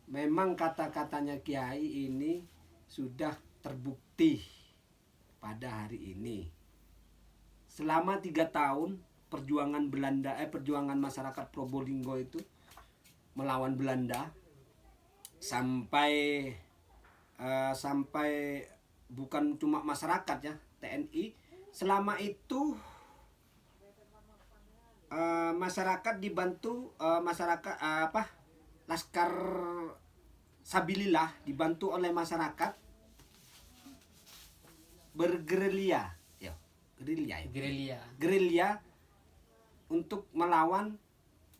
memang kata-katanya Kiai ini sudah terbukti pada hari ini. Selama 3 tahun perjuangan perjuangan masyarakat Probolinggo itu melawan Belanda sampai bukan cuma masyarakat ya, TNI. Selama itu masyarakat dibantu Laskar Sabilillah dibantu oleh masyarakat bergerilya, gerilya untuk melawan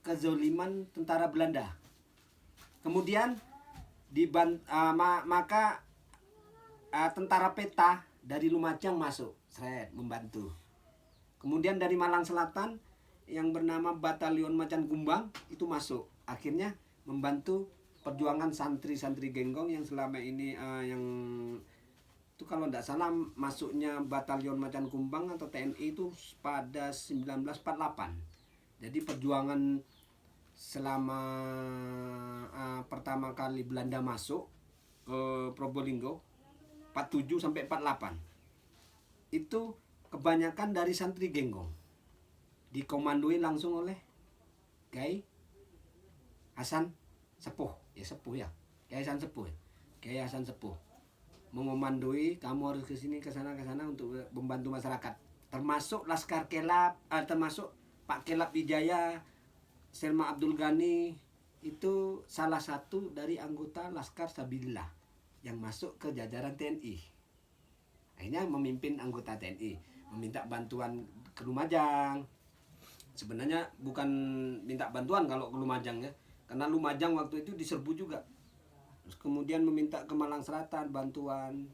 kezoliman tentara Belanda. Kemudian tentara peta dari Lumajang masuk, membantu. Kemudian dari Malang Selatan yang bernama Batalion Macan Kumbang itu masuk. Akhirnya membantu perjuangan santri-santri Genggong yang selama ini yang itu kalau tidak salah masuknya Batalion Macan Kumbang atau TNI itu pada 1948. Jadi perjuangan selama pertama kali Belanda masuk ke Probolinggo 47 sampai 48 itu kebanyakan dari santri Genggong, dikomandoi langsung oleh Kiai Hasan Sepuh, Kiai Hasan Sepuh mengomandoi, kamu harus ke sini ke sana untuk membantu masyarakat, termasuk Laskar Kelap, termasuk Pak Kelap Wijaya, Selma Abdul Ghani itu salah satu dari anggota Laskar Sabilillah yang masuk ke jajaran TNI. Akhirnya memimpin anggota TNI, meminta bantuan ke Lumajang. Sebenarnya bukan minta bantuan kalau ke Lumajang ya, karena Lumajang waktu itu diserbu juga. Terus kemudian meminta ke Malang Selatan bantuan.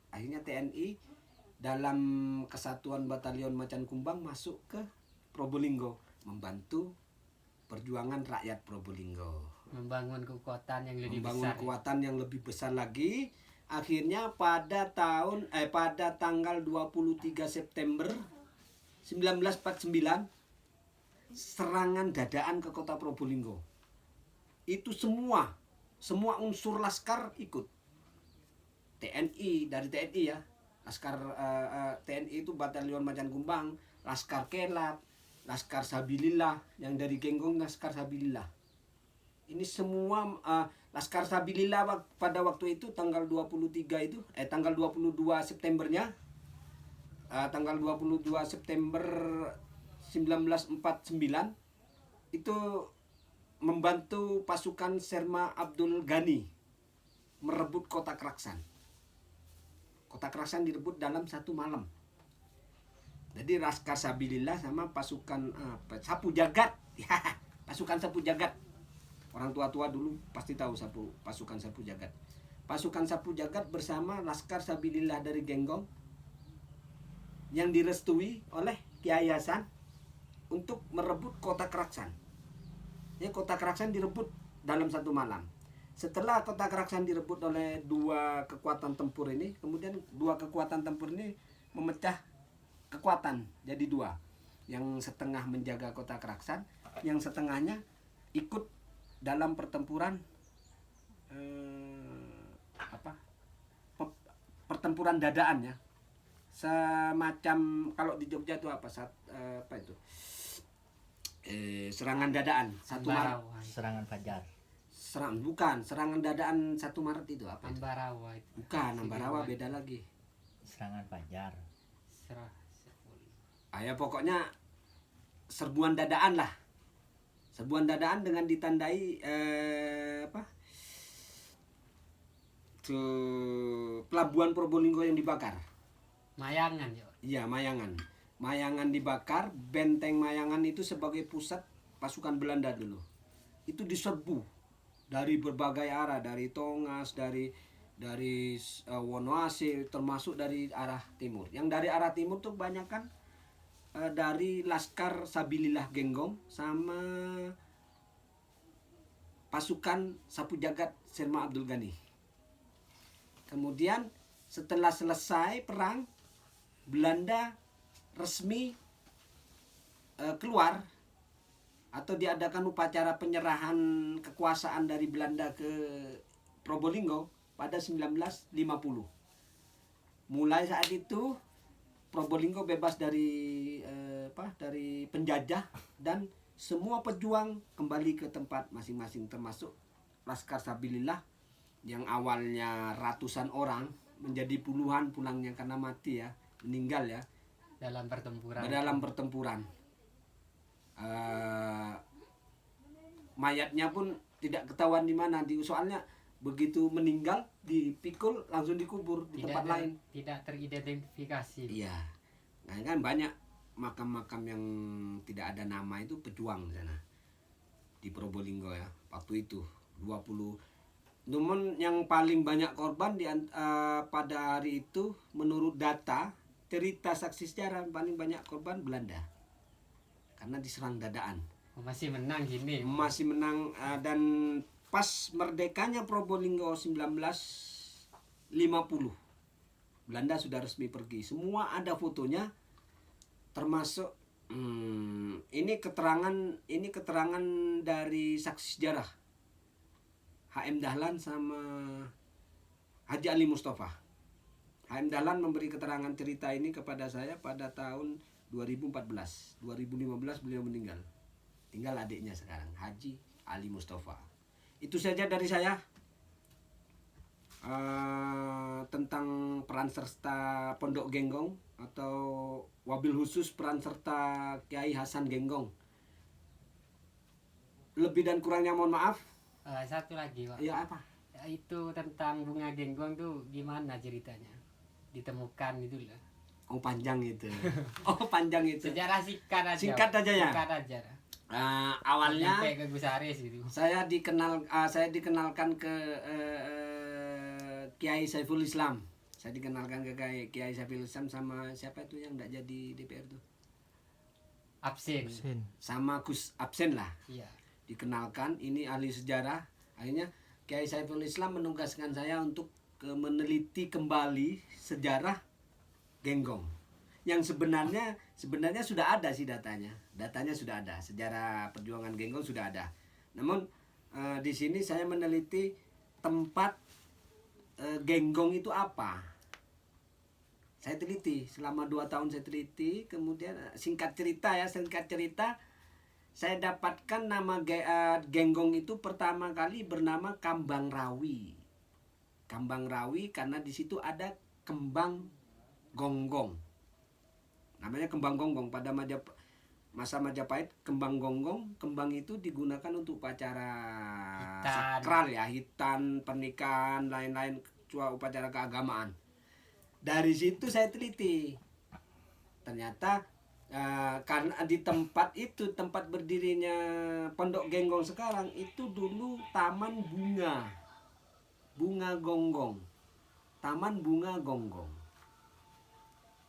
Akhirnya TNI dalam kesatuan Batalion Macan Kumbang masuk ke Probolinggo membantu perjuangan rakyat Probolinggo, membangun kekuatan yang lebih besar lagi. Akhirnya pada tanggal 23 September 1949 serangan dadaan ke kota Probolinggo. Itu semua unsur laskar ikut. TNI, dari TNI ya, Laskar TNI itu Batalion Macan Kumbang, Laskar Kelap, Laskar Sabilillah, yang dari Genggong Laskar Sabilillah. Ini semua Laskar Sabilillah pada waktu itu tanggal 23 itu tanggal 22 Septembernya tanggal 22 September 1949 itu membantu pasukan Selma Abdul Ghani merebut kota Kraksan. Kota Kraksan direbut dalam 1 malam. Jadi Laskar Sabilillah sama pasukan Sapu Jagat, pasukan Sapu Jagat. Orang tua-tua dulu pasti tahu pasukan Sapu Jagat. Pasukan Sapu Jagat bersama Laskar Sabilillah dari Genggong yang direstui oleh Kiai Hasan untuk merebut kota Kraksan. Ya, kota Kraksan direbut dalam 1 malam. Setelah kota Kraksan direbut oleh 2 kekuatan tempur ini, kemudian 2 kekuatan tempur ini memecah kekuatan jadi 2. Yang setengah menjaga kota Kraksan, yang setengahnya ikut dalam pertempuran pertempuran dadaan ya, semacam kalau di Jogja itu serangan dadaan 1 Maret, serangan fajar. Serangan dadaan 1 Maret itu apa itu? Ambarawa itu. Bukan, Ambarawa beda lagi. Serangan fajar. Ya pokoknya serbuan dadaan lah. Serbuan dadaan dengan ditandai pelabuhan Probolinggo yang dibakar. Mayangan ya. Iya, Mayangan. Mayangan dibakar, benteng Mayangan itu sebagai pusat pasukan Belanda dulu. Itu diserbu dari berbagai arah, dari Tongas, dari Wonoase, termasuk dari arah timur. Yang dari arah timur tuh kebanyakan dari Laskar Sabilillah Genggong sama pasukan Sapu Jagat Selma Abdul Ghani. Kemudian setelah selesai perang, Belanda resmi keluar atau diadakan upacara penyerahan kekuasaan dari Belanda ke Probolinggo pada 1950. Mulai saat itu Probolinggo bebas dari dari penjajah dan semua pejuang kembali ke tempat masing-masing, termasuk Laskar Sabilillah yang awalnya ratusan orang menjadi puluhan pulangnya karena mati ya, meninggal ya dalam pertempuran. dalam pertempuran. Mayatnya pun tidak ketahuan di mana, soalnya begitu meninggal dipikul langsung dikubur di tempat lain. Tidak teridentifikasi. Iya, nah kan banyak makam-makam yang tidak ada nama itu pejuang di sana di Probolinggo ya waktu itu 20. Namun yang paling banyak korban pada hari itu menurut data cerita saksi sejarah paling banyak korban Belanda karena diserang dadaan. Masih menang gini. Masih menang dan pas merdekanya Probolinggo 1950 Belanda sudah resmi pergi. Semua ada fotonya termasuk ini keterangan dari saksi sejarah HM Dahlan sama Haji Ali Mustafa. HM Dahlan memberi keterangan cerita ini kepada saya pada tahun 2014. 2015 beliau meninggal. Tinggal adiknya sekarang, Haji Ali Mustafa. Itu saja dari saya tentang peran serta Pondok Genggong atau wabil khusus peran serta Kiai Hasan Genggong. Lebih dan kurangnya mohon maaf. Satu lagi, Pak. Ya apa? Itu tentang bunga genggong tuh gimana ceritanya? Ditemukan itu loh. Oh panjang itu. Oh panjang itu. Sejarah singkat aja. Singkat aja ya. Singkat aja. Awalnya sampai ke Gus Aris gitu. saya dikenalkan ke Kiai Saiful Islam. Saya dikenalkan ke Kiai Saiful Islam sama siapa itu yang enggak jadi DPR tuh? Absen. Sama Gus Absen lah. Iya. Dikenalkan, ini ahli sejarah. Akhirnya Kiai Saiful Islam menugaskan saya untuk meneliti kembali sejarah Genggong. Yang sebenarnya sudah ada sih datanya. Datanya sudah ada, sejarah perjuangan Genggong sudah ada. Namun di sini saya meneliti tempat Genggong itu apa. Saya teliti selama 2 tahun saya teliti. Kemudian singkat cerita saya dapatkan nama Genggong itu pertama kali bernama Kambang Rawi. Kambang Rawi karena di situ ada kembang gonggong. Namanya kembang gonggong. Pada masa Majapahit kembang gonggong, kembang itu digunakan untuk upacara sakral ya, hitan, pernikahan, lain-lain, upacara keagamaan. Dari situ saya teliti. Ternyata karena di tempat itu, tempat berdirinya Pondok Genggong sekarang itu dulu taman bunga gonggong, taman bunga gonggong.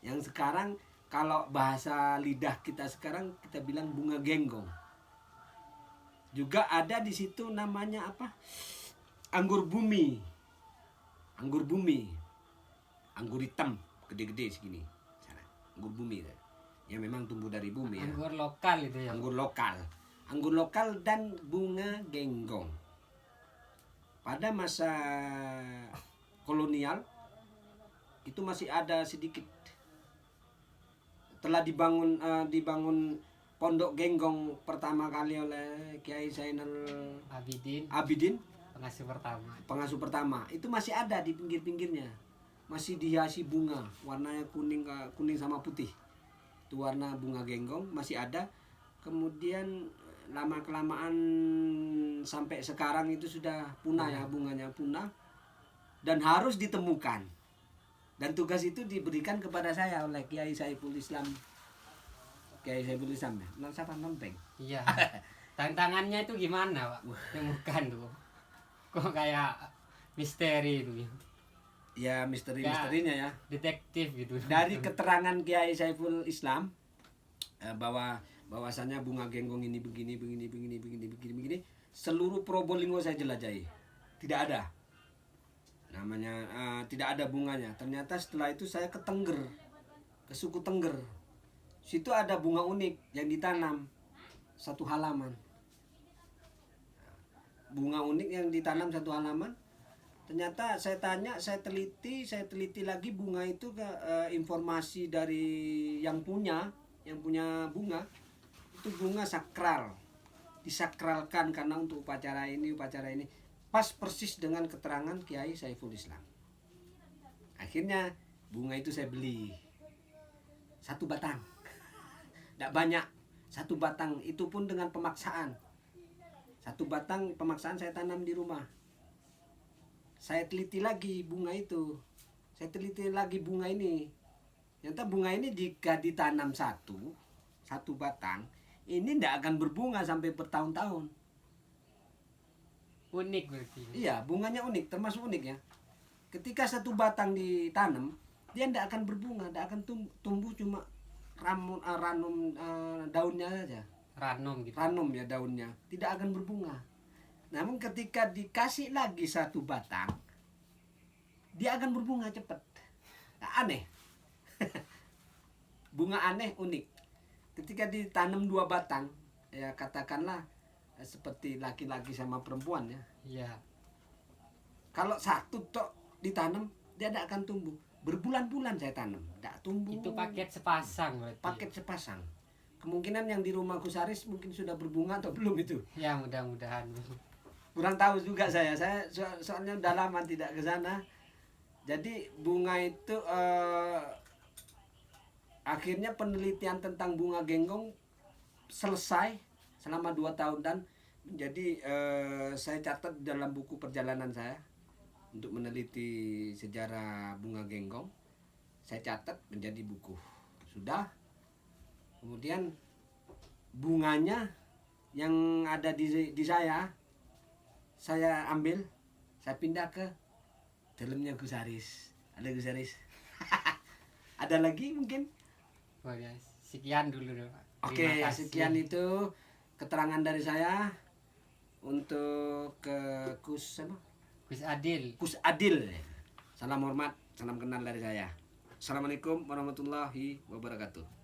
Yang sekarang kalau bahasa lidah kita sekarang kita bilang bunga genggong. Juga ada di situ namanya apa? Anggur bumi, anggur hitam gede-gede segini. Anggur bumi ya memang tumbuh dari bumi ya. Anggur lokal itu ya. Anggur lokal dan bunga genggong. Pada masa kolonial itu masih ada sedikit. Telah dibangun Pondok Genggong pertama kali oleh Kiai Zainal Abidin pengasuh pertama. Itu masih ada di pinggir-pinggirnya. Masih dihiasi bunga, warnanya kuning sama putih. Itu warna bunga genggong masih ada. Kemudian lama kelamaan sampai sekarang itu sudah punah ya, bunganya punah dan harus ditemukan. Dan tugas itu diberikan kepada saya oleh Kiai Saiful Islam. Kiai Saiful Islam ya, siapa Nompeng? Iya. Tantangannya itu gimana, Pak? Temukan tuh. Kok kayak misteri itu. Ya misteri-misterinya ya. Detektif gitu. Dari keterangan Kiai Saiful Islam bahwasanya bunga genggong ini begini. Seluruh Probolinggo saya jelajahi. Tidak ada. Namanya tidak ada bunganya. Ternyata setelah itu saya ke Tengger, ke suku Tengger. Situ ada bunga unik yang ditanam. satu halaman. Bunga unik yang ditanam satu halaman. Ternyata saya tanya, saya teliti lagi bunga itu ke informasi dari yang punya bunga. Itu bunga sakral. Disakralkan karena untuk upacara ini. Pas persis dengan keterangan Kiai Saiful Islam. Akhirnya bunga itu saya beli. 1 batang. Tidak banyak. 1 batang itu pun dengan pemaksaan. 1 batang pemaksaan saya tanam di rumah. Saya teliti lagi bunga itu. Saya teliti lagi bunga ini. Ternyata bunga ini jika ditanam satu batang, ini tidak akan berbunga sampai bertahun-tahun. Unik berarti. Iya, bunganya unik, termasuk unik ya. Ketika 1 batang ditanam, dia tidak akan berbunga, tidak akan tumbuh cuma ranum daunnya saja. Ranum gitu. Ranum ya daunnya, tidak akan berbunga. Namun ketika dikasih lagi 1 batang, dia akan berbunga cepat. Nah, aneh. Bunga aneh, unik. Ketika ditanam 2 batang, ya katakanlah seperti laki-laki sama perempuan ya. Iya. Kalau 1 tok ditanam, dia tidak akan tumbuh. Berbulan-bulan saya tanam, tidak tumbuh. Itu paket sepasang berarti. Paket sepasang. Kemungkinan yang di rumah Kusaris mungkin sudah berbunga atau belum itu. Ya mudah-mudahan. Kurang tahu juga saya soalnya udah lama tidak ke sana. Jadi bunga itu akhirnya penelitian tentang bunga genggong selesai selama 2 tahun dan jadi saya catat dalam buku perjalanan saya untuk meneliti sejarah bunga genggong. Saya catat menjadi buku. Sudah. Kemudian bunganya yang ada di saya ambil, saya pindah ke dalamnya Gusaris. Ada Gusaris. Ada lagi mungkin? Oh ya, sekian dulu Pak. Oke, Terima kasih. sekian itu keterangan dari saya untuk ke Kus Adil. Adil. Salam hormat, salam kenal dari saya. Assalamualaikum warahmatullahi wabarakatuh.